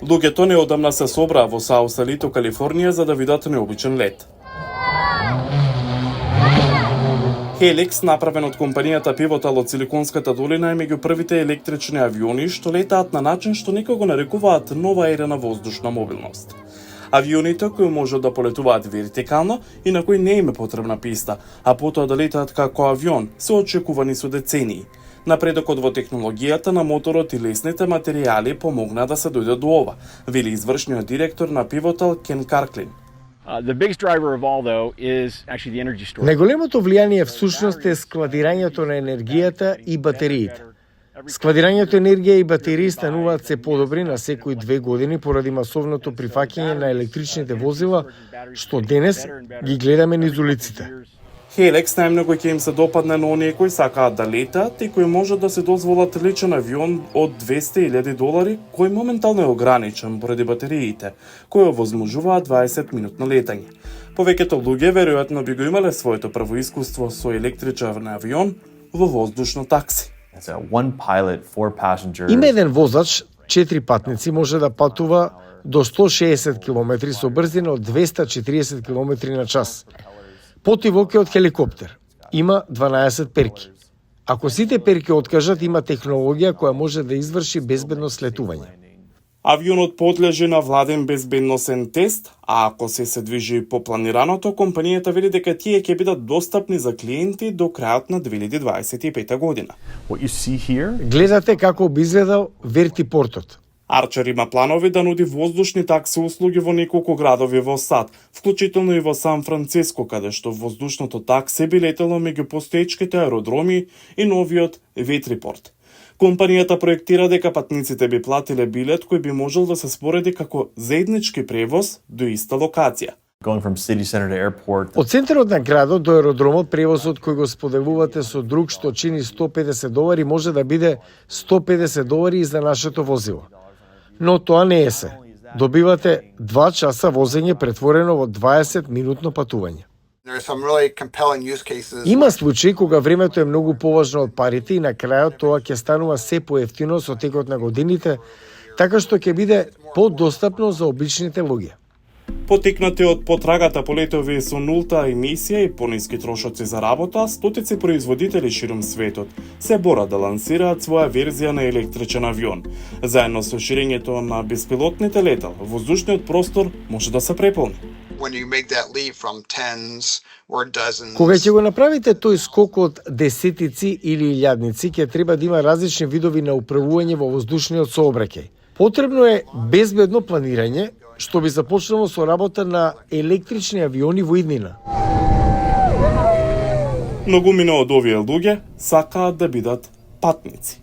Луѓето неодамна се собраа во Саусалито, Калифорнија за да видат необичен лет. Helix, направен од компанијата Pivotal од Силиконската долина, е меѓу првите електрични авиони што летаат на начин што некои го нарекуваат нова ера на воздушна мобилност. Авионите кои можат да полетуваат вертикално и на кои не им е потребна писта, а потоа да летаат како авион, се очекувани со децении. Напредокот во технологијата на моторот и лесните материјали помогна да се дојде до ова, вели извршниот директор на Pivotal Кен Карклин. Најголемото влијание всушност е складирањето на енергијата и батериите. Складирањето енергија и батерии стануваат се подобри на секои 2 години поради масовното прифаќање на електричните возила, што денес ги гледаме низ улиците. Helix најмногу ќе им се допадне на оние кои сакаат да летаат и кои можат да се дозволат личен авион од $200,000, кој моментално е ограничен поради батериите, кои овозможуваат 20 минутно летање. Повеќето луѓе веројатно би го имале своето прво искуство со електричен авион во воздушно такси. Има еден возач, 4 патници може да патува до 160 км со брзина од 240 км на час. Потивок е од хеликоптер. Има 12 перки. Ако сите перки откажат, има технологија која може да изврши безбедно слетување. Авионот подлежи на владен безбедносен тест, а ако се движи по планираното, компанијата вели дека тие ќе бидат достапни за клиенти до крајот на 2025 година. Гледате како би изгледал вертипортот. Арчер има планови да нуди воздушни такси услуги во неколку градови во САД, вклучително и во Сан Франциско, каде што воздушното такси би летело меѓу постоечките аеродроми и новиот Ветрипорт. Компанијата проектира дека патниците би платиле билет кој би можел да се спореди како заеднички превоз до иста локација. Од центарот на градот до аеродромот превозот кој го споделувате со друг што чини $150 може да биде $150 и за нашето возило. Но тоа не е се. Добивате 2 часа возење претворено во 20-минутно патување. Има случаи кога времето е многу поважно од парите и на крајот тоа ќе станува се поевтино со текот на годините, така што ќе биде подостапно за обичните луѓе. Потикнати од потрагата по летови со нулта емисија и пониски трошоци за работа, стотици производители ширум светот се борат да лансираат своја верзија на електричен авион. Заедно со ширењето на беспилотните летала, воздушниот простор може да се преполни. Кога ќе го направите тој скок од десетици или илјадници, ќе треба да има различни видови на управување во воздушниот сообраќај. Потребно е безбедно планирање, што би започнало со работа на електрични авиони во иднина. Многумина од овие луѓе сакаат да бидат патници.